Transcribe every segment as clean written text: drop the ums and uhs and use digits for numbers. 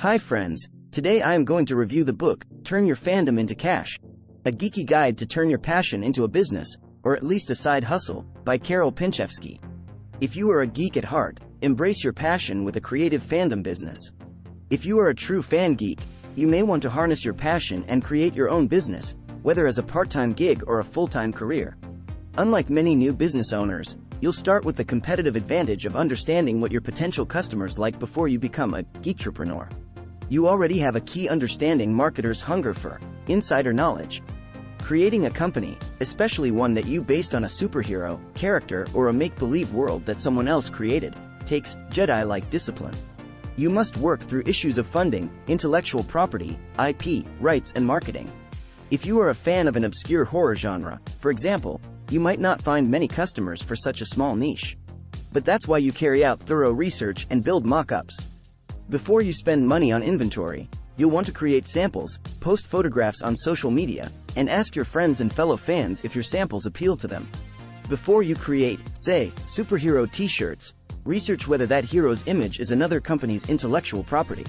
Hi friends, today I am going to review the book, Turn Your Fandom into Cash, a geeky guide to turn your passion into a business, or at least a side hustle, by Pinchefsky. If you are a geek at heart, embrace your passion with a creative fandom business. If you are a true fan geek, you may want to harness your passion and create your own business, whether as a part-time gig or a full-time career. Unlike many new business owners, you'll start with the competitive advantage of understanding what your potential customers like before you become a geekrepreneur. You already have a key understanding marketers' hunger for insider knowledge. Creating a company, especially one that you based on a superhero, character, or a make-believe world that someone else created, takes Jedi-like discipline. You must work through issues of funding, intellectual property, IP, rights, and marketing. If you are a fan of an obscure horror genre, for example, you might not find many customers for such a small niche. But that's why you carry out thorough research and build mock-ups. Before you spend money on inventory, you'll want to create samples, post photographs on social media, and ask your friends and fellow fans if your samples appeal to them. Before you create, say, superhero t-shirts, research whether that hero's image is another company's intellectual property.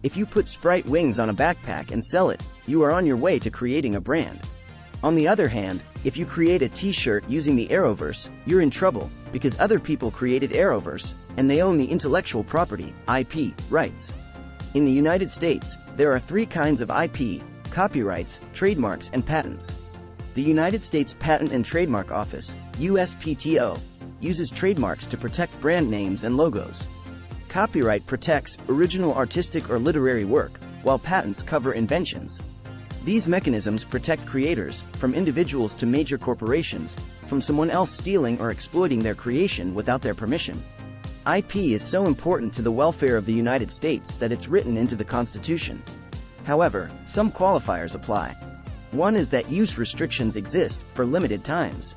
If you put Sprite wings on a backpack and sell it, you are on your way to creating a brand. On the other hand, if you create a t-shirt using the Arrowverse, you're in trouble, because other people created Arrowverse, and they own the intellectual property, IP, rights. In the United States, there are three kinds of IP: copyrights, trademarks, and patents. The United States Patent and Trademark Office, USPTO, uses trademarks to protect brand names and logos. Copyright protects original artistic or literary work, while patents cover inventions. These mechanisms protect creators, from individuals to major corporations, from someone else stealing or exploiting their creation without their permission. IP is so important to the welfare of the United States that it's written into the Constitution. However, some qualifiers apply. One is that use restrictions exist for limited times.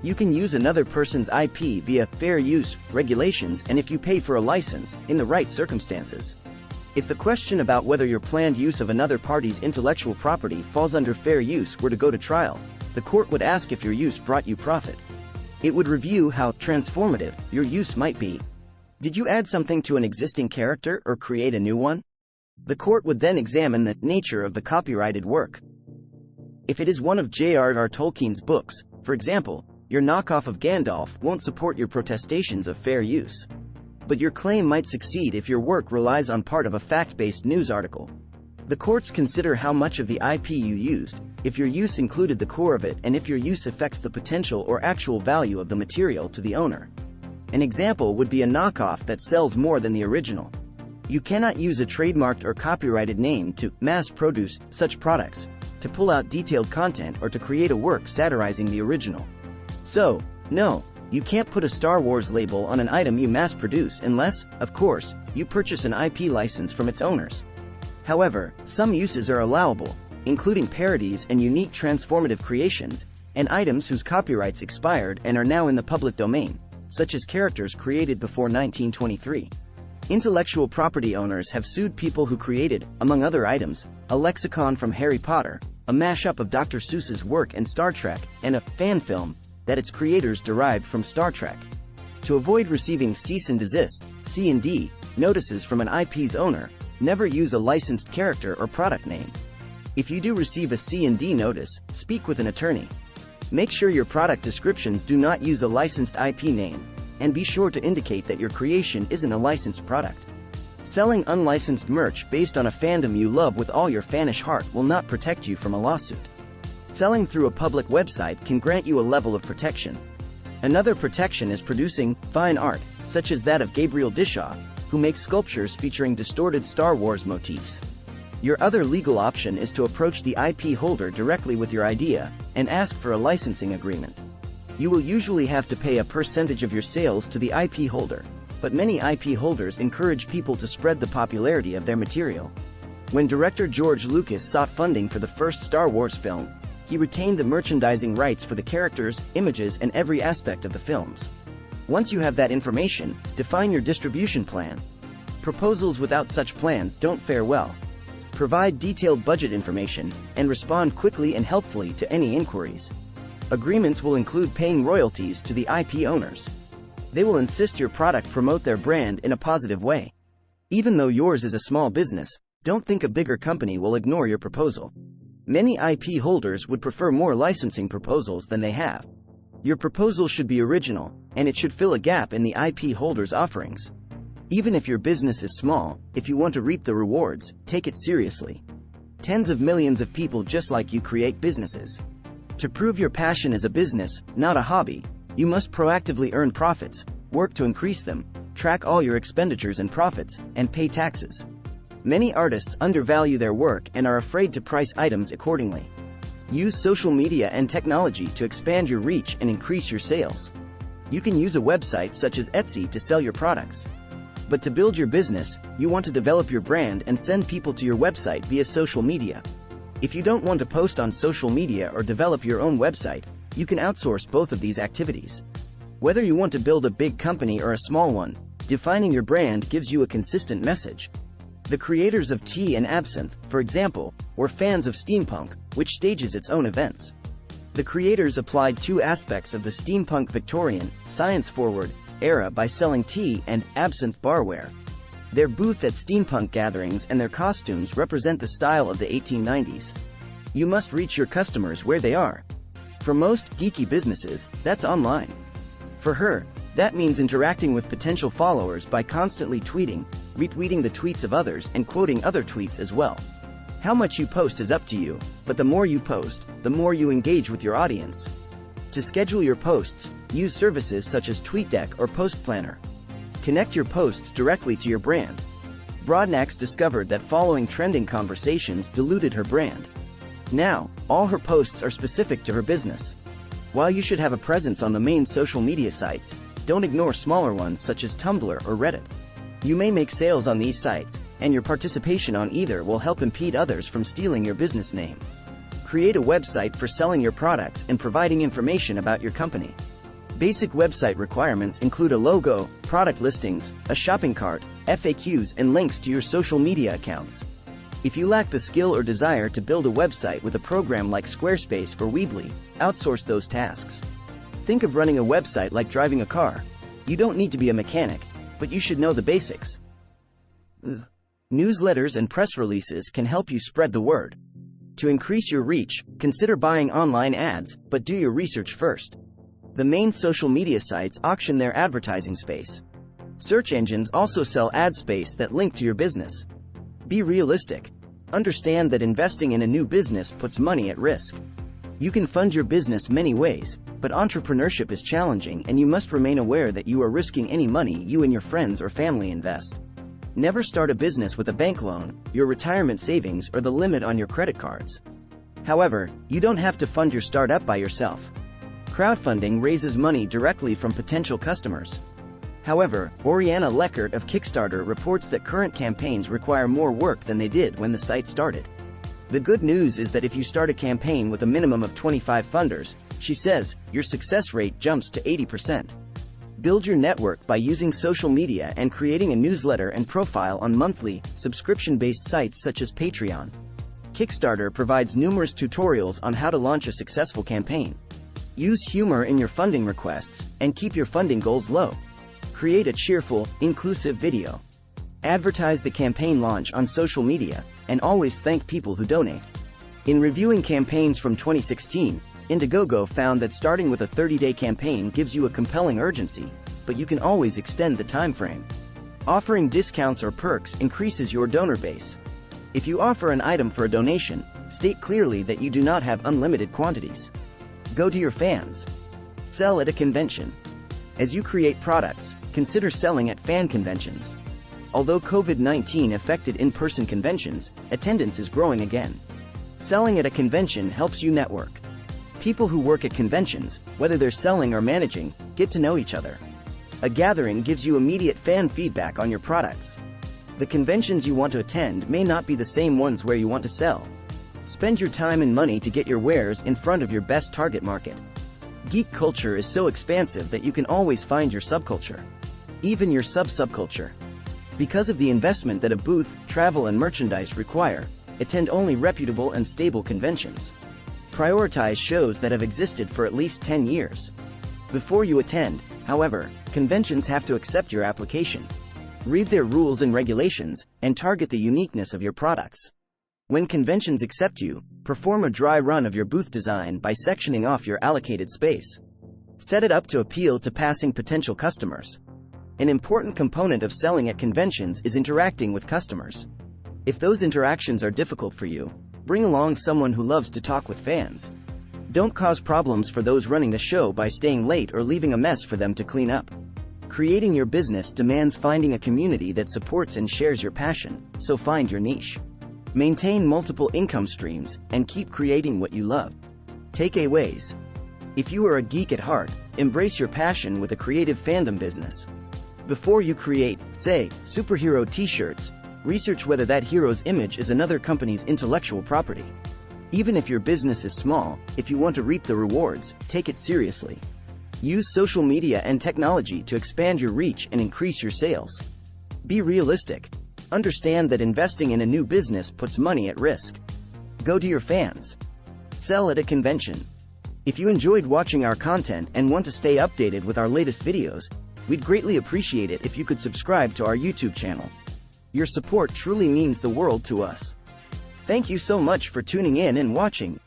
You can use another person's IP via fair use regulations and if you pay for a license, in the right circumstances. If the question about whether your planned use of another party's intellectual property falls under fair use were to go to trial, the court would ask if your use brought you profit. It would review how transformative your use might be. Did you add something to an existing character or create a new one? The court would then examine the nature of the copyrighted work. If it is one of J.R.R. Tolkien's books, for example, your knockoff of Gandalf won't support your protestations of fair use. But your claim might succeed if your work relies on part of a fact-based news article. The courts consider how much of the IP you used, if your use included the core of it, and if your use affects the potential or actual value of the material to the owner. An example would be a knockoff that sells more than the original. You cannot use a trademarked or copyrighted name to mass-produce such products, to pull out detailed content, or to create a work satirizing the original. So, no, you can't put a Star Wars label on an item you mass-produce unless, of course, you purchase an IP license from its owners. However, some uses are allowable, including parodies and unique transformative creations, and items whose copyrights expired and are now in the public domain, such as characters created before 1923. Intellectual property owners have sued people who created, among other items, a lexicon from Harry Potter, a mashup of Dr. Seuss's work and Star Trek, and a fan film that its creators derived from Star Trek. To avoid receiving cease and desist (C&D) notices from an IP's owner, never use a licensed character or product name. If you do receive a C&D notice, speak with an attorney. Make sure your product descriptions do not use a licensed IP name, and be sure to indicate that your creation isn't a licensed product. Selling unlicensed merch based on a fandom you love with all your fanish heart will not protect you from a lawsuit. Selling through a public website can grant you a level of protection. Another protection is producing fine art, such as that of Gabriel Dishaw, who makes sculptures featuring distorted Star Wars motifs. Your other legal option is to approach the IP holder directly with your idea and ask for a licensing agreement. You will usually have to pay a percentage of your sales to the IP holder, but many IP holders encourage people to spread the popularity of their material. When director George Lucas sought funding for the first Star Wars film, he retained the merchandising rights for the characters, images, and every aspect of the films. Once you have that information, define your distribution plan. Proposals without such plans don't fare well. Provide detailed budget information, and respond quickly and helpfully to any inquiries. Agreements will include paying royalties to the IP owners. They will insist your product promote their brand in a positive way. Even though yours is a small business, don't think a bigger company will ignore your proposal. Many IP holders would prefer more licensing proposals than they have. Your proposal should be original, and it should fill a gap in the IP holder's offerings. Even if your business is small, if you want to reap the rewards, take it seriously. Tens of millions of people just like you create businesses. To prove your passion is a business, not a hobby, you must proactively earn profits, work to increase them, track all your expenditures and profits, and pay taxes. Many artists undervalue their work and are afraid to price items accordingly. Use social media and technology to expand your reach and increase your sales. You can use a website such as Etsy to sell your products. But to build your business, you want to develop your brand and send people to your website via social media. If you don't want to post on social media or develop your own website, you can outsource both of these activities. Whether you want to build a big company or a small one, defining your brand gives you a consistent message. The creators of tea and absinthe, for example, were fans of steampunk, which stages its own events. The creators applied two aspects of the steampunk Victorian, science-forward, era by selling tea and absinthe barware. Their booth at steampunk gatherings and their costumes represent the style of the 1890s. You must reach your customers where they are. For most geeky businesses, that's online. For her, that means interacting with potential followers by constantly tweeting, retweeting the tweets of others and quoting other tweets as well. How much you post is up to you, but the more you post, the more you engage with your audience. To schedule your posts, use services such as TweetDeck or Post Planner. Connect your posts directly to your brand. Broadnax discovered that following trending conversations diluted her brand. Now, all her posts are specific to her business. While you should have a presence on the main social media sites, don't ignore smaller ones such as Tumblr or Reddit. You may make sales on these sites, and your participation on either will help impede others from stealing your business name. Create a website for selling your products and providing information about your company. Basic website requirements include a logo, product listings, a shopping cart, FAQs, and links to your social media accounts. If you lack the skill or desire to build a website with a program like Squarespace or Weebly, outsource those tasks. Think of running a website like driving a car. You don't need to be a mechanic, but you should know the basics. Newsletters and press releases can help you spread the word. To increase your reach, consider buying online ads, but do your research first. The main social media sites auction their advertising space. Search engines also sell ad space that link to your business. Be realistic. Understand that investing in a new business puts money at risk. You can fund your business many ways, but entrepreneurship is challenging and you must remain aware that you are risking any money you and your friends or family invest. Never start a business with a bank loan, your retirement savings, or the limit on your credit cards. However, you don't have to fund your startup by yourself. Crowdfunding raises money directly from potential customers. However, Oriana Leckert of Kickstarter reports that current campaigns require more work than they did when the site started. The good news is that if you start a campaign with a minimum of 25 funders, she says, your success rate jumps to 80%. Build your network by using social media and creating a newsletter and profile on monthly, subscription-based sites such as Patreon. Kickstarter provides numerous tutorials on how to launch a successful campaign. Use humor in your funding requests, and keep your funding goals low. Create a cheerful, inclusive video. Advertise the campaign launch on social media, and always thank people who donate. In reviewing campaigns from 2016, Indiegogo found that starting with a 30-day campaign gives you a compelling urgency, but you can always extend the time frame. Offering discounts or perks increases your donor base. If you offer an item for a donation, state clearly that you do not have unlimited quantities. Go to your fans. Sell at a convention. As you create products, consider selling at fan conventions. Although COVID-19 affected in-person conventions, attendance is growing again. Selling at a convention helps you network. People who work at conventions, whether they're selling or managing, get to know each other. A gathering gives you immediate fan feedback on your products. The conventions you want to attend may not be the same ones where you want to sell. Spend your time and money to get your wares in front of your best target market. Geek culture is so expansive that you can always find your subculture. Even your sub-subculture. Because of the investment that a booth, travel and merchandise require, attend only reputable and stable conventions. Prioritize shows that have existed for at least 10 years. Before you attend, however, conventions have to accept your application. Read their rules and regulations, and target the uniqueness of your products. When conventions accept you, perform a dry run of your booth design by sectioning off your allocated space. Set it up to appeal to passing potential customers. An important component of selling at conventions is interacting with customers. If those interactions are difficult for you, bring along someone who loves to talk with fans. Don't cause problems for those running the show by staying late or leaving a mess for them to clean up. Creating your business demands finding a community that supports and shares your passion, so find your niche. Maintain multiple income streams, and keep creating what you love. Takeaways. If you are a geek at heart, embrace your passion with a creative fandom business. Before you create, say, superhero t-shirts, research whether that hero's image is another company's intellectual property. Even if your business is small, if you want to reap the rewards, take it seriously. Use social media and technology to expand your reach and increase your sales. Be realistic. Understand that investing in a new business puts money at risk. Go to your fans. Sell at a convention. If you enjoyed watching our content and want to stay updated with our latest videos, we'd greatly appreciate it if you could subscribe to our YouTube channel. Your support truly means the world to us. Thank you so much for tuning in and watching.